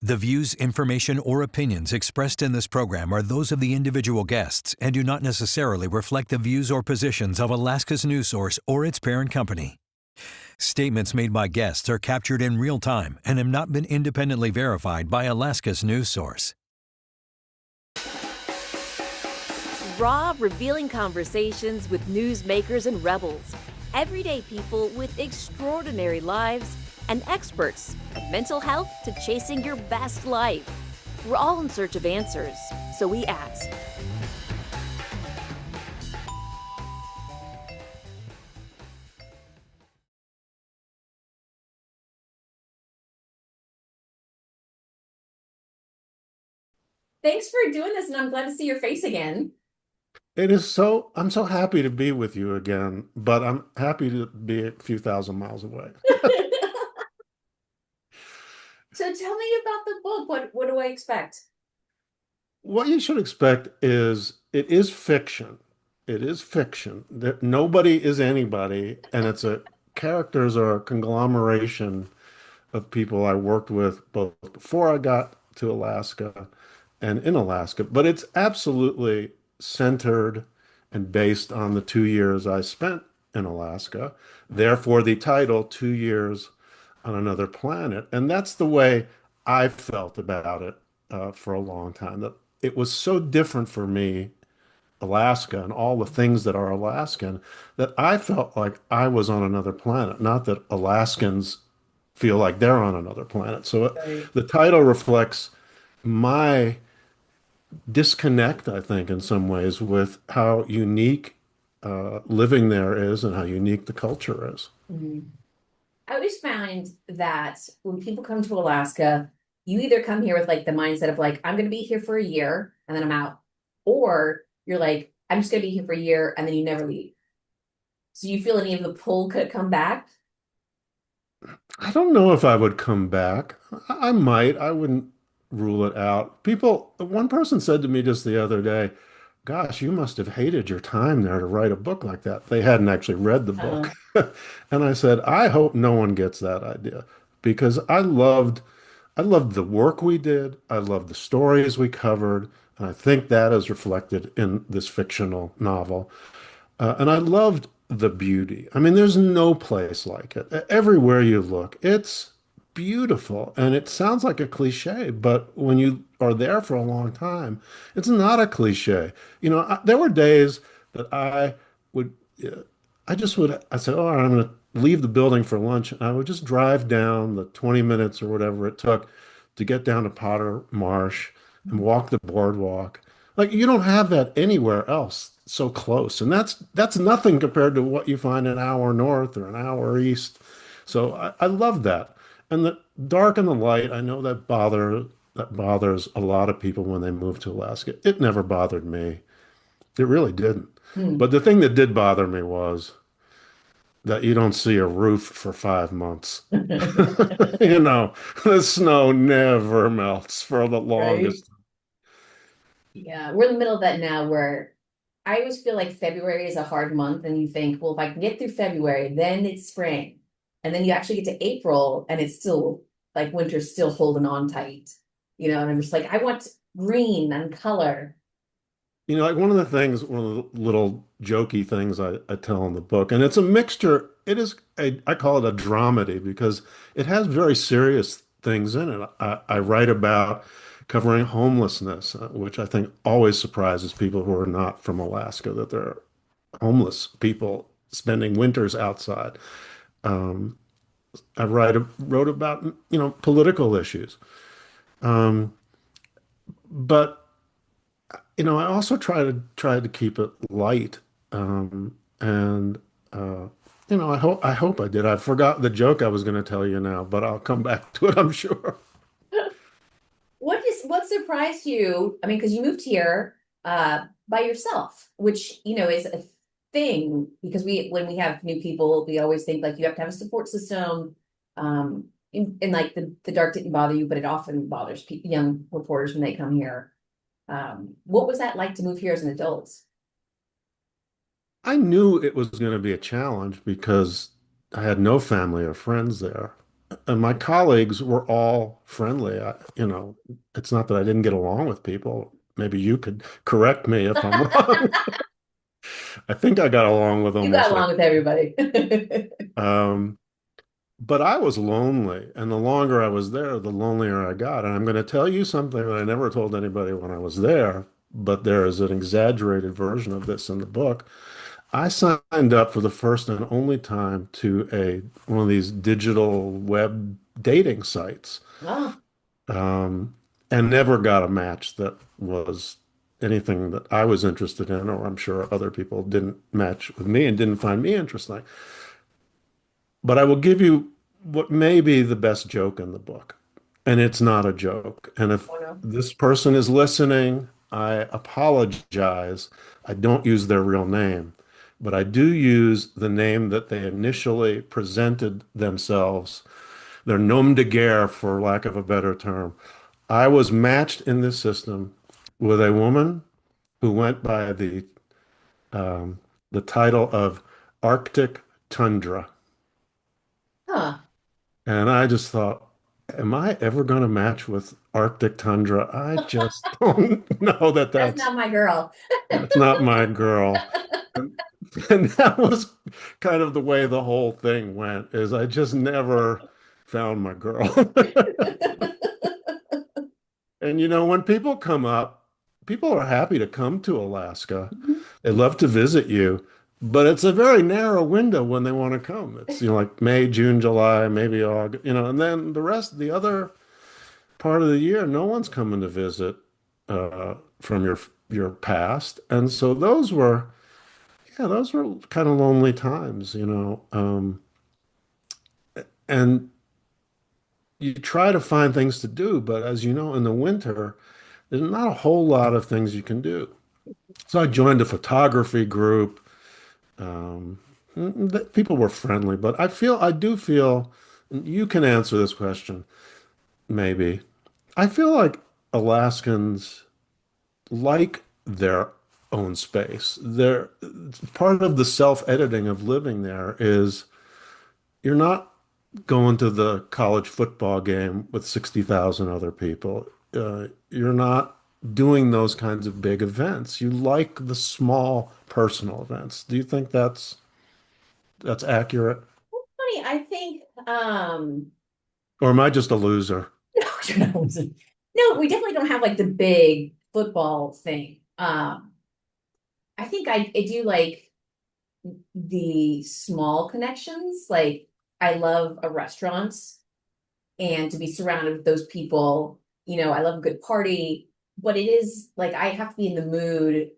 The views, information, or opinions expressed in this program are those of the individual guests and do not necessarily reflect the views or positions of Alaska's News Source or its parent company. Statements made by guests are captured in real time and have not been independently verified by Alaska's News Source. Raw, revealing conversations with newsmakers and rebels. Everyday people with extraordinary lives and experts from mental health to chasing your best life. We're all in search of answers, so we ask. Thanks for doing this, and I'm glad to see your face again. I'm so happy to be with you again, but I'm happy to be a few thousand miles away. So tell me about the book. What do I expect? What you should expect is it is fiction. It is fiction. That nobody is anybody, and characters are a conglomeration of people I worked with both before I got to Alaska and in Alaska. But it's absolutely centered and based on the 2 years I spent in Alaska. Therefore, the title, 2 Years on Another Planet. And that's the way I felt about it for a long time. That it was so different for me, Alaska, and all the things that are Alaskan, that I felt like I was on another planet, not that Alaskans feel like they're on another planet. So Right. the title reflects my disconnect, I think, in some ways, with how unique living there is and how unique the culture is. Mhm. I always find that when people come to Alaska, you either come here with like the mindset of like, I'm going to be here for a year and then I'm out, or you're like, I'm just going to be here for a year and then you never leave. So you feel any of the pull could come back? I don't know if I would come back. I might. I wouldn't rule it out. One person said to me just the other day, gosh, you must have hated your time there to write a book like that. They hadn't actually read the Uh, book. And I said, I hope no one gets that idea because I loved the work we did. I loved the stories we covered. And I think that is reflected in this fictional novel. And I loved the beauty. I mean, there's no place like it. Everywhere you look, it's beautiful. And it sounds like a cliche, but when you are there for a long time, it's not a cliche. There were days that would, uh, I said, oh, I'm going to leave the building for lunch. And I would just drive down the 20 minutes or whatever it took to get down to Potter Marsh and walk the boardwalk. Like you don't have that anywhere else so close. And that's nothing compared to what you find an hour north or an hour east. So I love that. And the dark and the light, I know that bothers a lot of people when they move to Alaska. It never bothered me. It really didn't. hmm. But the thing that did bother me was that you don't see a roof for 5 months. The snow never melts for the Right? longest. Yeah, we're in the middle of that now where I always feel like February is a hard month and you think, well, if I can get through February, then it's spring. And then you actually get to April and it's still like winter's still holding on tight. And I'm just like, I want green and color. Like one of the little jokey things I tell in the book, and it's a mixture. I call it a dramedy because it has very serious things in it. I write about covering homelessness, which I think always surprises people who are not from Alaska, that there are homeless people spending winters outside. Um, wrote about, political issues. Um, but I also try to keep it light. And I hope I did. I forgot the joke I was going to tell you now, but I'll come back to it, I'm sure. What surprised you? I mean, because you moved here by yourself, which is a thing because when we have new people, we always think like you have to have a support system. And like the dark didn't bother you, but it often bothers young reporters when they come here. What was that like to move here as an adult? I knew it was going to be a challenge because I had no family or friends there. and my colleagues were all friendly. It's not that I didn't get along with people. Maybe you could correct me if I'm wrong. I think I got along with You got almost along with everybody. everybody. Um, but I was lonely, and the longer I was there, the lonelier I got. And I'm going to tell you something that I never told anybody when I was there, but there is an exaggerated version of this in the book. I signed up for the first and only time to a one of these digital web dating sites, Oh, um, and never got a match that was anything that I was interested in, or I'm sure other people didn't match with me and didn't find me interesting. But I will give you what may be the best joke in the book, and it's not a joke. And if oh no. this person is listening, I apologize. I don't use their real name, but I do use the name that they initially presented themselves, their nom de guerre, for lack of a better term. I was matched in this system with a woman who went by the title of Arctic Tundra. Huh. And I just thought, am I ever going to match with Arctic Tundra? I just don't know that That's that's not my girl. that's not my girl. And, and that was kind of the way the whole thing went, is I just never found my girl. And when people come up, people are happy to come to Alaska. They love to visit you, but it's a very narrow window when they want to come. It's, like May, June, July, maybe August, and then the other part of the year, no one's coming to visit from your past. And so those were kind of lonely times. And you try to find things to do, but as you know, in the winter, there's not a whole lot of things you can do. So I joined a photography group. Um, People were friendly, but I do feel, you can answer this question, maybe. I feel like Alaskans like their own space. Part of the self-editing of living there is you're not going to the college football game with 60,000 other people. You're not doing those kinds of big events. You like the small personal events. Do you think that's accurate? Funny, I think Or am I just a loser? no, no, we definitely don't have like the big football thing. I think I do like the small connections. Like I love a restaurant and to be surrounded with those people, I love a good party, but it is like I have to be in the mood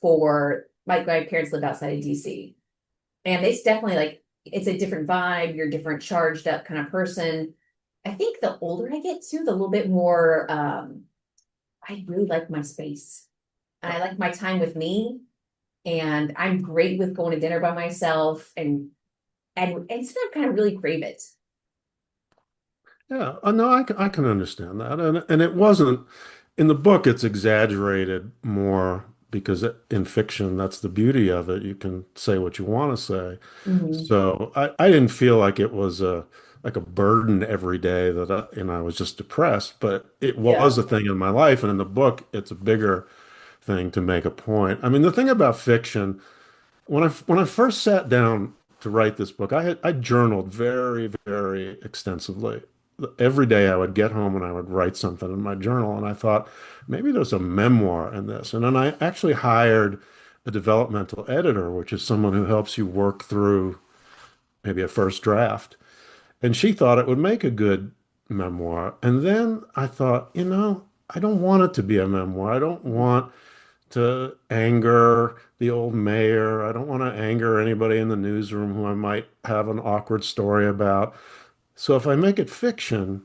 for my parents live outside of DC. And it's definitely like it's a different vibe, you're a different charged up kind of person. I think the older I get too, the little bit more I really like my space. And I like my time with me. And I'm great with going to dinner by myself and sometimes kind of really crave it. Yeah, no, I can understand that. And it wasn't, in the book, it's exaggerated more because in fiction, that's the beauty of it. You can say what you want to say. Mhm. So I didn't feel like it was like a burden every day that I was just depressed, but it Yeah. was a thing in my life. And in the book, it's a bigger thing to make a point. I mean, the thing about fiction, when I first sat down to write this book, I journaled very, very extensively. Every day I would get home and I would write something in my journal, and I thought maybe there's a memoir in this. And then I actually hired a developmental editor, which is someone who helps you work through maybe a first draft. And she thought it would make a good memoir. And then I thought, I don't want it to be a memoir. I don't want to anger the old mayor. I don't want to anger anybody in the newsroom who I might have an awkward story about. So if I make it fiction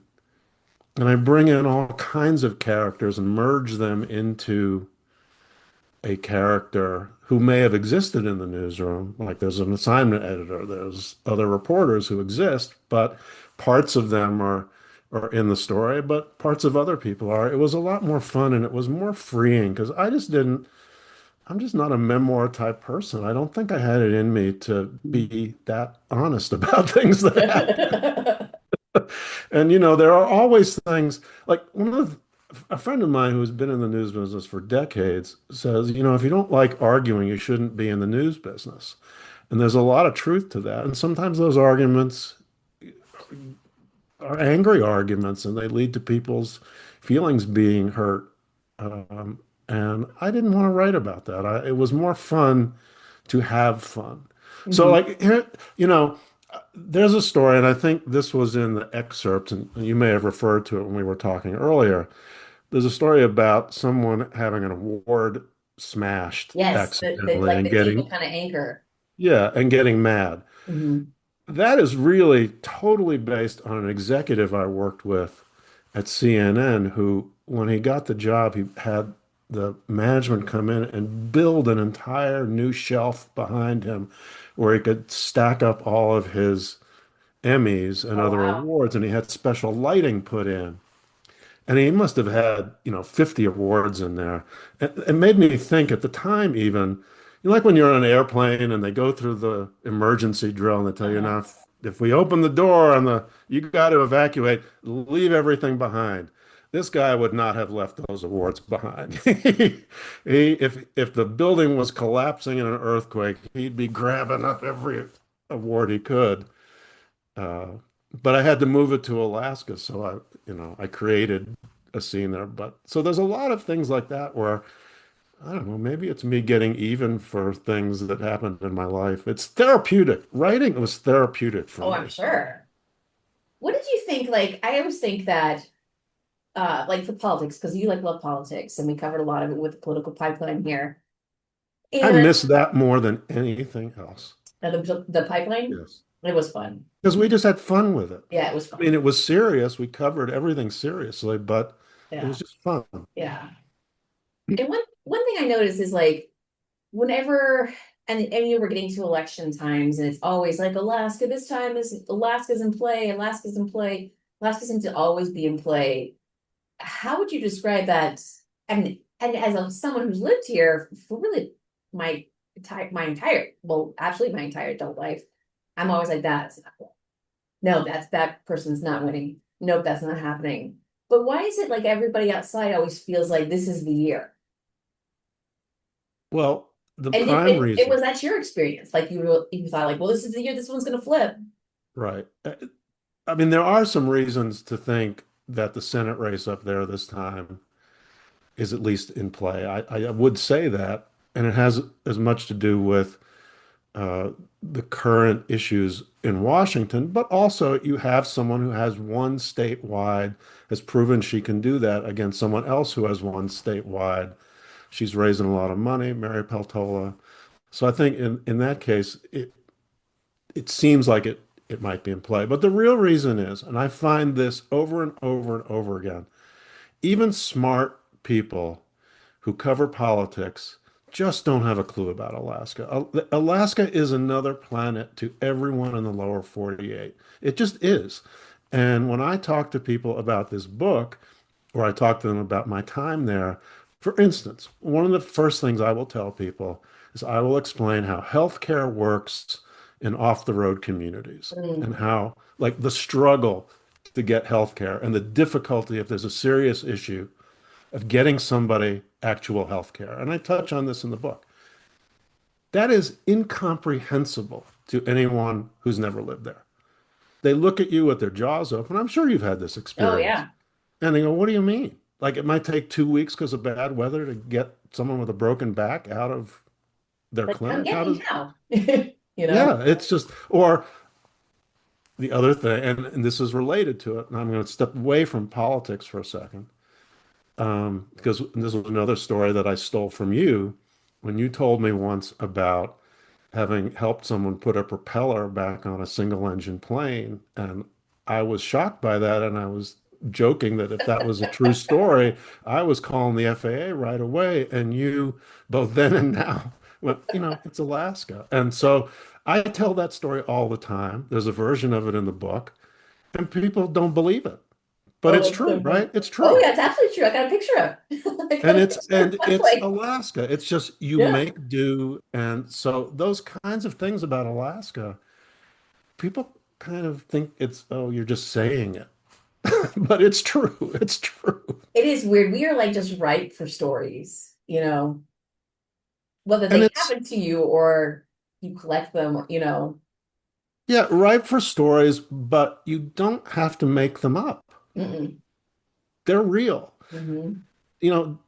and I bring in all kinds of characters and merge them into a character who may have existed in the newsroom, like there's an assignment editor, there's other reporters who exist, but parts of them are in the story, but parts of other people are. It was a lot more fun and it was more freeing because I'm just not a memoir type person. I don't think I had it in me to be that honest about things that happened. And there are always things like a friend of mine who's been in the news business for decades says, if you don't like arguing, you shouldn't be in the news business. And there's a lot of truth to that. And sometimes those arguments are angry arguments and they lead to people's feelings being hurt. And I didn't want to write about that. It was more fun to have fun. So, Mhm. like, here, there's a story, and I think this was in the excerpt, and you may have referred to it when we were talking earlier. There's a story about someone having an award smashed Yes, accidentally like and the table getting, kind of anchor. yeah, and getting mad. Mhm. That is really totally based on an executive I worked with at CNN who, when he got the job, he had the management come in and build an entire new shelf behind him where he could stack up all of his Emmys and Oh, other wow. awards, and he had special lighting put in. And he must have had, 50 awards in there. It made me think at the time, even, like when you're on an airplane and they go through the emergency drill and they tell you, Uh-huh. now, if we open the door and you got to evacuate, leave everything behind. This guy would not have left those awards behind. If the building was collapsing in an earthquake, he'd be grabbing up every award he could. Uh, but I had to move it to Alaska, so I created a scene there. But so there's a lot of things like that where I don't know, maybe it's me getting even for things that happened in my life. It's therapeutic. Writing was therapeutic for Oh, I'm me. sure. What did you think? Like, I always think that, like for politics, because you like love politics, and we covered a lot of it with the political pipeline here. I And miss that more than anything else. the pipeline, Yes. it was fun. Because we just had fun with it. Yeah, it was I mean, fun. it was serious. We covered everything seriously, but it Yeah, was just fun. yeah. And one thing I noticed is like whenever and you were getting to election times, and it's always like Alaska. This time is Alaska's in play. Alaska's in play. Alaska seems to always be in play. How would you describe that? And as someone who's lived here for really my actually my entire adult life, I'm always like that. No, that person's not winning. Nope, that's not happening. But why is it like everybody outside always feels like this is the year? Well, the And prime it reason, was that's your experience. Like you thought like, well, this is the year this one's gonna flip. right? I mean, there are some reasons to think that the Senate race up there this time is at least in play. I would say that, and it has as much to do with uh, the current issues in Washington, but also you have someone who has won statewide, has proven she can do that against someone else who has won statewide. She's raising a lot of money, Mary Peltola. So I think in that case, it seems like it might be in play. But the real reason is, and I find this over and over and over again, even smart people who cover politics just don't have a clue about Alaska. Alaska is another planet to everyone in the lower 48. It just is. And when I talk to people about this book, or I talk to them about my time there, for instance, one of the first things I will tell people is I will explain how healthcare works in off-the-road communities and Mm. how, like, the struggle to get healthcare and the difficulty if there's a serious issue of getting somebody actual health care. And I touch on this in the book. That is incomprehensible to anyone who's never lived there. They look at you with their jaws open. I'm sure you've had this Oh experience. yeah. And they go, what do you mean? Like it might take 2 weeks because of bad weather to get someone with a broken back out of their Like come clinic? get How me does, now. You know? yeah, it's just, or the other thing, and this is related to it, and I'm going to step away from politics for a second. Because this was another story that I stole from you when you told me once about having helped someone put a propeller back on a single engine plane. And I was shocked by that. And I was joking that if that was a true story, I was calling the FAA right away. And you, both then and now, went, it's Alaska. And so I tell that story all the time. There's a version of it in the book, and people don't believe it. But Oh, it's that's true, so funny. right? It's Oh true. yeah, it's absolutely true. I got a picture of. I got And a it's picture and of it's like, Alaska. It's just you yeah. make do. And so those kinds of things about Alaska, people kind of think it's, oh, you're just saying it. But it's true. It's true. It is weird. We are like just ripe for stories, whether And they it's, happen to you or you collect them. yeah, ripe for stories, but you don't have to make them up. Mm-mm. They're real. Hmm. You know,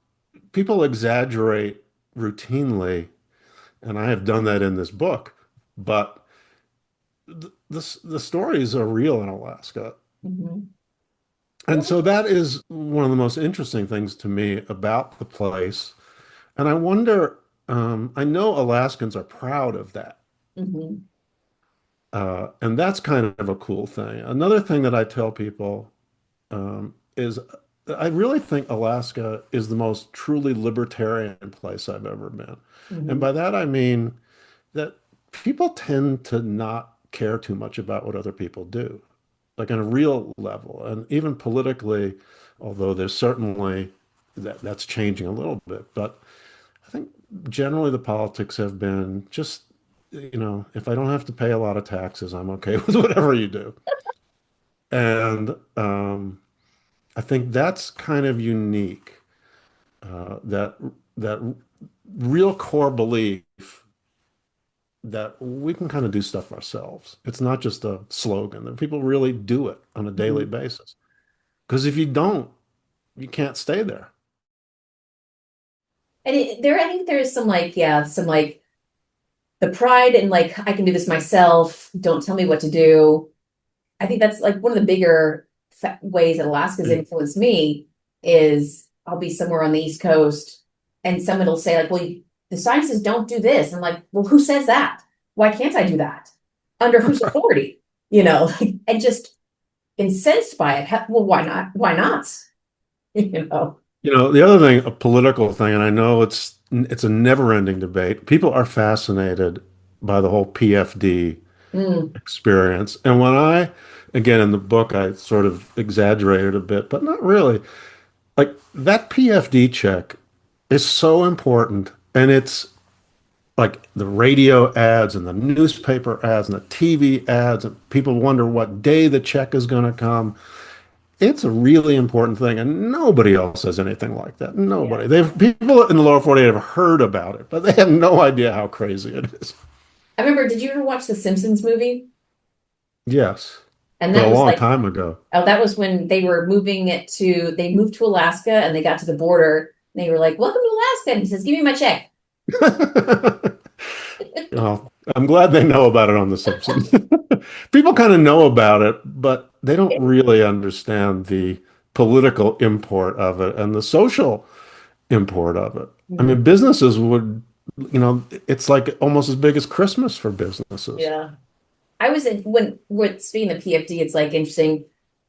people exaggerate routinely, and I have done that in this book, but the stories are real in Alaska. Hmm. And so that is one of the most interesting things to me about the place. And I wonder, I know Alaskans are proud of that. Hmm. And that's kind of a cool thing. Another thing that I tell people is I really think Alaska is the most truly libertarian place I've ever been. And Hmm. by that I mean that people tend to not care too much about what other people do, like on a real level. And even politically, although there's certainly that's changing a little bit, but I think generally the politics have been just, if I don't have to pay a lot of taxes, I'm okay with whatever you do. And I think that's kind of unique, that real core belief that we can kind of do stuff ourselves. It's not just a slogan, that people really do it on a daily Hmm. basis. Because if you don't, you can't stay there. And I think there's some like, yeah, some like the pride and like, I can do this myself. Don't tell me what to do. I think that's like one of the bigger ways that Alaska's influenced me is I'll be somewhere on the East Coast and someone will say like, well, the sign says don't do this. I'm like, well, who says that? Why can't I do that? Under whose authority? And just incensed by it. Well, why not? Why not? You know? The other thing, a political thing, and I know it's a never-ending debate. People are fascinated by the whole PFD Mm, experience. And again, in the book, I sort of exaggerated a bit, but not really. Like that PFD check is so important. And it's like the radio ads and the newspaper ads and the TV ads, and people wonder what day the check is going to come. It's a really important thing, and nobody else says anything like that. yeah. Nobody. People in the lower 48 have heard about it, but they have no idea how crazy it is. I remember, did you ever watch the Simpsons movie? Yes, And but a that was long like, time ago. oh, that was when they moved to Alaska and they got to the border. And they were like, welcome to Alaska. And he says, give me my check. Well, I'm glad they know about it on The Simpsons. People kind of know about it, but they don't really understand the political import of it and the social import of it. I mean, Mhm. businesses it's like almost as big as Christmas for businesses. Yeah. I was in when speaking of PFD, it's like interesting.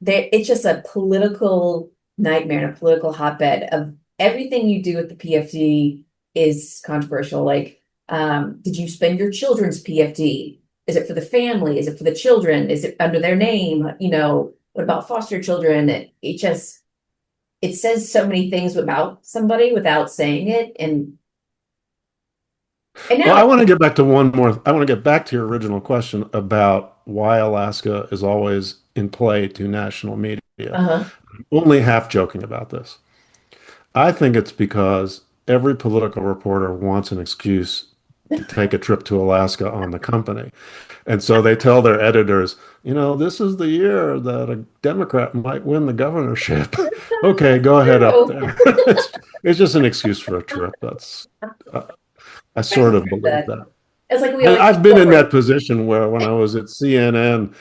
It's just a political nightmare and a political hotbed of everything you do with the PFD is controversial. Like, did you spend your children's PFD? Is it for the family? Is it for the children? Is it under their name? What about foster children? It says so many things about somebody without saying it. And Well, now, I want to get back to your original question about why Alaska is always in play to national media. uh-huh. Only half joking about this. I think it's because every political reporter wants an excuse to take a trip to Alaska on the company. And so they tell their editors, this is the year that a Democrat might win the governorship. Okay, go ahead up True. there. It's just an excuse for a trip. Uh, I I sort just of heard believe that. that. It's like we And always I've been in forward. that position where when I was at CNN,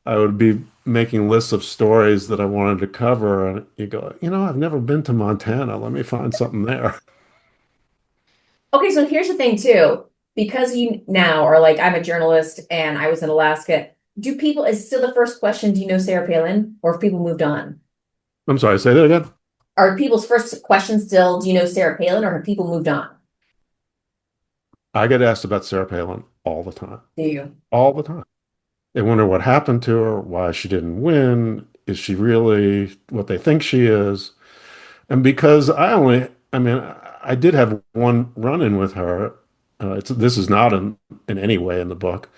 I would be making lists of stories that I wanted to cover. And you go, I've never been to Montana. Let me find something there. Okay, so here's the thing too. Because you now are like, I'm a journalist and I was in Alaska. Do people, is still the first question, do you know Sarah Palin? Or have people moved on? I'm sorry, say that again. Are people's first question still, do you know Sarah Palin or have people moved on? I get asked about Sarah Palin all the time, Do you? all the time. They wonder what happened to her, why she didn't win. Is she really what they think she is? And because I mean, I did have one run-in with her. This is not in any way in the book,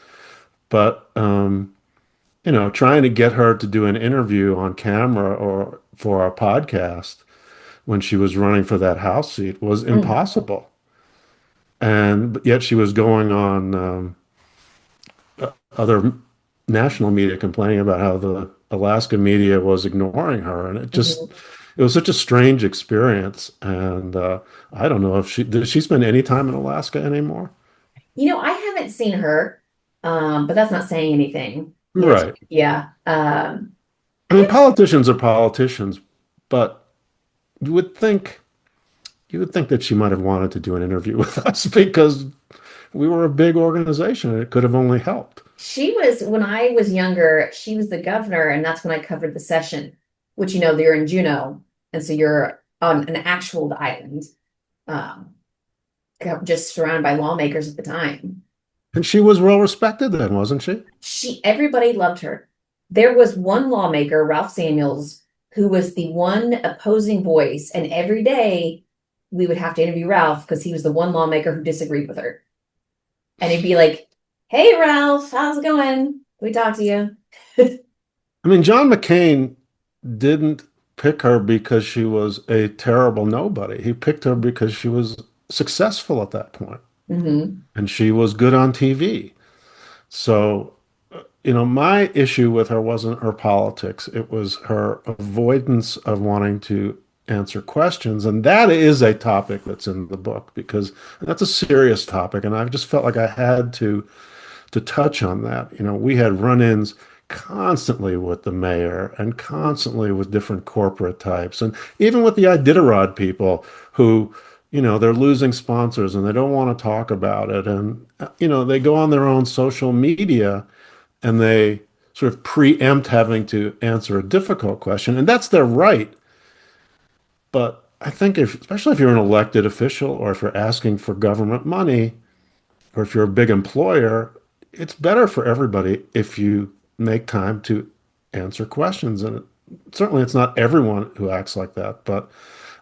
but trying to get her to do an interview on camera or for our podcast when she was running for that House seat was Mm, impossible. And yet she was going on other national media complaining about how the Alaska media was ignoring her. And mhm. it was such a strange experience. And I don't know if did she spend any time in Alaska anymore? I haven't seen her, but that's not saying anything. Right. Yeah. I mean, politicians are politicians, but you would think you would think that she might have wanted to do an interview with us because we were a big organization and it could have only helped. She was, when I was younger, she was the governor, and that's when I covered the session, which, they're in Juneau. And so you're on an actual island, um, just surrounded by lawmakers at the time. And she was well respected then, wasn't she? Everybody loved her. There was one lawmaker, Ralph Samuels, who was the one opposing voice. And every day we would have to interview Ralph because he was the one lawmaker who disagreed with her. And he'd be like, "Hey, Ralph, how's it going? Can we talk to you?" I mean, John McCain didn't pick her because she was a terrible nobody. He picked her because she was successful at that point Hmm. and she was good on TV. So, my issue with her wasn't her politics. It was her avoidance of wanting to answer questions. And that is a topic that's in the book because that's a serious topic. And I just felt like I had to touch on that. We had run-ins constantly with the mayor and constantly with different corporate types and even with the Iditarod people who, they're losing sponsors and they don't want to talk about it. And, they go on their own social media and they sort of preempt having to answer a difficult question. And that's their right. But I think especially if you're an elected official or if you're asking for government money, or if you're a big employer, it's better for everybody if you make time to answer questions. And certainly it's not everyone who acts like that, but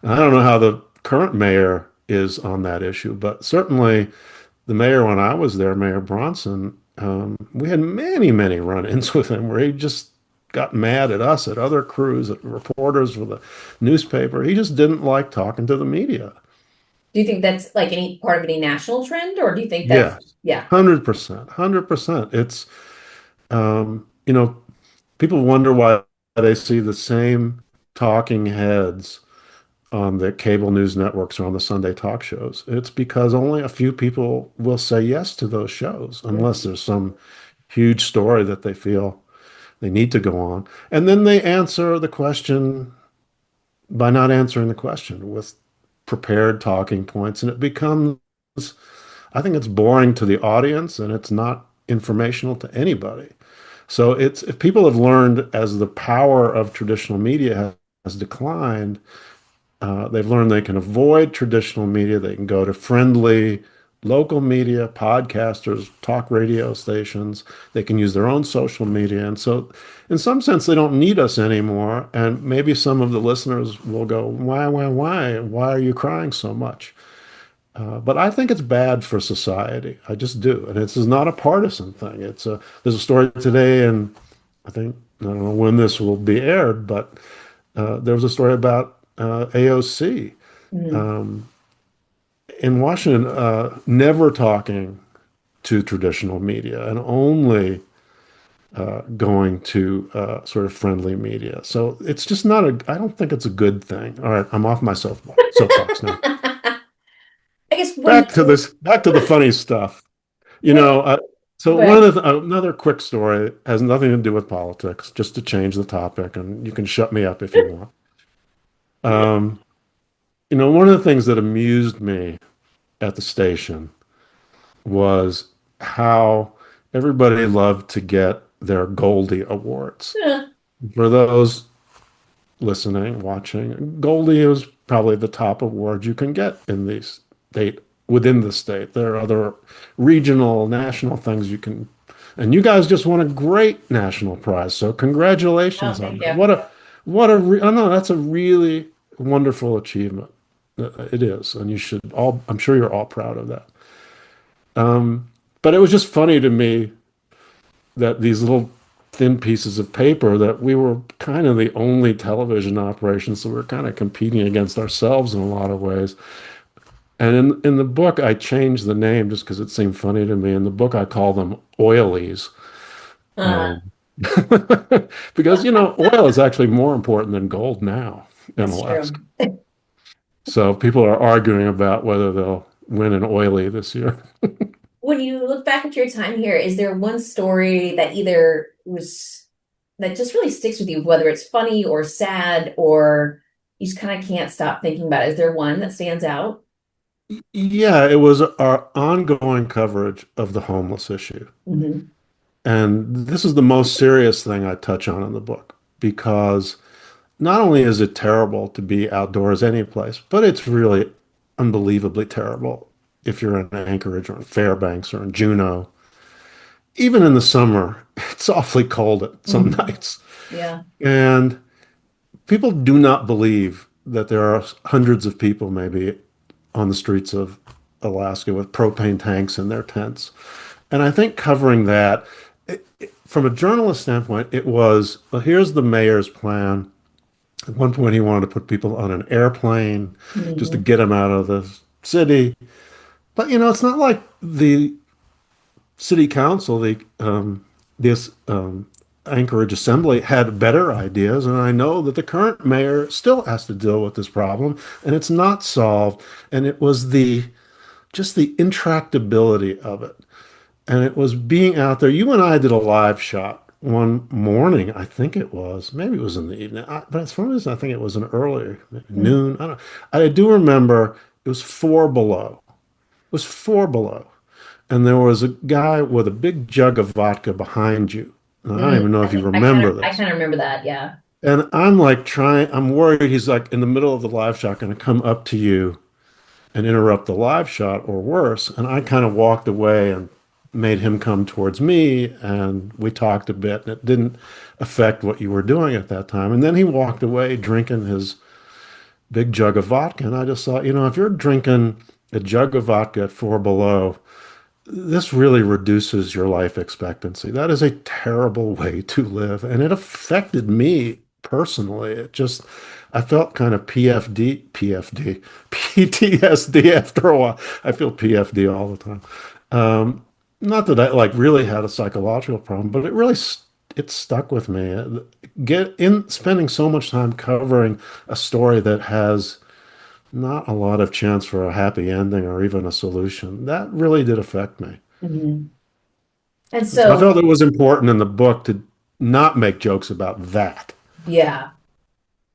I don't know how the current mayor is on that issue, but certainly the mayor when I was there, Mayor Bronson, we had many, many run-ins with him where he just got mad at us, at other crews, at reporters for the newspaper. He just didn't like talking to the media. Do you think that's like any part of any national trend, or do you think that's, Yes, yeah? 100%, 100%. It's Um, you know, people wonder why they see the same talking heads on the cable news networks or on the Sunday talk shows. It's because only a few people will say yes to those shows unless Mhm. there's some huge story that they feel they need to go on. And then they answer the question by not answering the question with prepared talking points. And it becomes, I think it's boring to the audience and it's not informational to anybody. So it's if people have learned as the power of traditional media has declined, they've learned they can avoid traditional media. They can go to friendly local media, podcasters, talk radio stations. They can use their own social media. And so, in some sense, they don't need us anymore. And maybe some of the listeners will go, why, why, why? Why are you crying so much? But I think it's bad for society. I just do. And this is not a partisan thing. There's a story today, and I think, I don't know when this will be aired, but there was a story about AOC Mhm. in Washington never talking to traditional media and only going to sort of friendly media. So it's just not I don't think it's a good thing. All right, I'm off my soapbox now. I guess when you Back to the funny stuff. You when know, so go one ahead. of another quick story has nothing to do with politics, just to change the topic, and you can shut me up if you want. Um, one of the things that amused me at the station was how everybody loved to get their Goldie Awards. Yeah. For those listening, watching, Goldie is probably the top award you can get in the state, within the state. There are other regional, national things you can, and you guys just won a great national prize. So Oh, congratulations on thank that. you. I know that's a really wonderful achievement. It is, and I'm sure you're all proud of that. But it was just funny to me that these little thin pieces of paper that we were kind of the only television operation, so we were kind of competing against ourselves in a lot of ways. And in the book, I changed the name just because it seemed funny to me. In the book, I call them oilies. Uh, Um, because, oil is actually more important than gold now in that's Alaska. true. So people are arguing about whether they'll win an oilie this year. When you look back at your time here, is there one story that either was that just really sticks with you, whether it's funny or sad, or you just kind of can't stop thinking about it? Is there one that stands out? Yeah, it was our ongoing coverage of the homeless issue. Hmm. And this is the most serious thing I touch on in the book because not only is it terrible to be outdoors any place, but it's really unbelievably terrible if you're in Anchorage or in Fairbanks or in Juneau. Even in the summer, it's awfully cold at some Hmm. nights. Yeah. And people do not believe that there are hundreds of people maybe on the streets of Alaska with propane tanks in their tents. And I think covering that, from a journalist standpoint, it was, well, here's the mayor's plan. At one point, he wanted to put people on an airplane just to Hmm. get them out of the city. But, it's not like the city council, this Anchorage Assembly had better ideas. And I know that the current mayor still has to deal with this problem, and it's not solved. And it was just the intractability of it. And it was being out there. You and I did a live shot one morning, I think it was. Maybe it was in the evening. But for some reason, I think it was an earlier noon. I don't. I do remember it was 4 below. It was 4 below, and there was a guy with a big jug of vodka behind you. And I don't Mm, even know I if you think I kind remember of I this. kind of remember that. Yeah. And I'm like trying. I'm worried he's like in the middle of the live shot, going to come up to you and interrupt the live shot or worse. And I kind of walked away and made him come towards me and we talked a bit and it didn't affect what you were doing at that time. And then he walked away drinking his big jug of vodka. And I just thought, if you're drinking a jug of vodka at 4 below, this really reduces your life expectancy. That is a terrible way to live. And it affected me personally. I felt kind of PTSD after a while. I feel PFD all the time. Um, Not that I like really had a psychological problem, but it stuck with me. Spending so much time covering a story that has not a lot of chance for a happy ending or even a solution. That really did affect me. Hmm. And So I so, felt it was important in the book to not make jokes about that. yeah.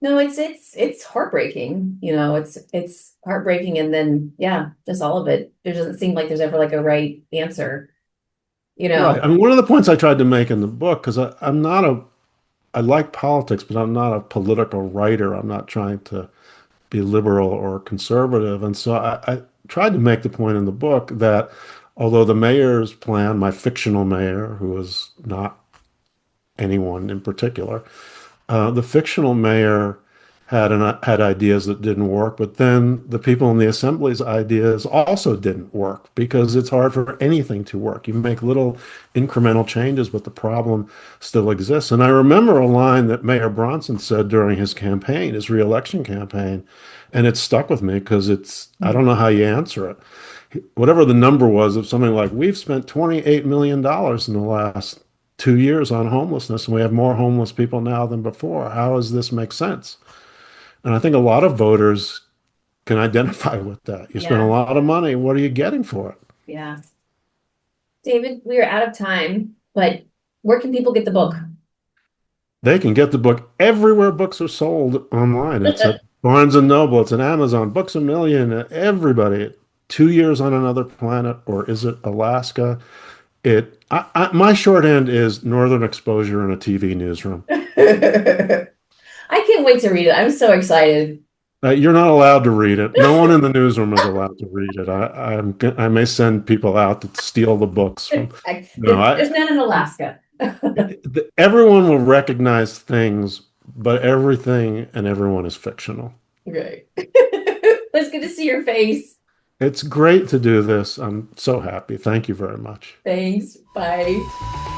No, it's heartbreaking. It's heartbreaking, and then yeah, just all of it. There doesn't seem like there's ever like a right answer. You Right. know. I mean, one of the points I tried to make in the book, because I'm not I like politics, but I'm not a political writer. I'm not trying to be liberal or conservative. And so I tried to make the point in the book that although the mayor's plan, my fictional mayor, who was not anyone in particular, the fictional mayor had ideas that didn't work, but then the people in the assembly's ideas also didn't work because it's hard for anything to work. You make little incremental changes, but the problem still exists. And I remember a line that Mayor Bronson said during his campaign, his reelection campaign, and it stuck with me because I don't know how you answer it. Whatever the number was of something like, we've spent $28 million in the last 2 years on homelessness, and we have more homeless people now than before. How does this make sense? And I think a lot of voters can identify with that. You spend a Yeah. lot of money. What are you getting for it? Yeah. David, we are out of time, but where can people get the book? They can get the book everywhere books are sold online. It's at Barnes and Noble. It's at Amazon, Books a Million, everybody. 2 years on Another Planet, or is it Alaska? My shorthand is Northern Exposure in a TV newsroom. I can't wait to read it. I'm so excited. You're not allowed to read it. No one in the newsroom is allowed to read it. I may send people out to steal the books from. No, There's none in Alaska. everyone will recognize things, but everything and everyone is fictional. Great. It's good to see your face. It's great to do this. I'm so happy. Thank you very much. Thanks. Bye.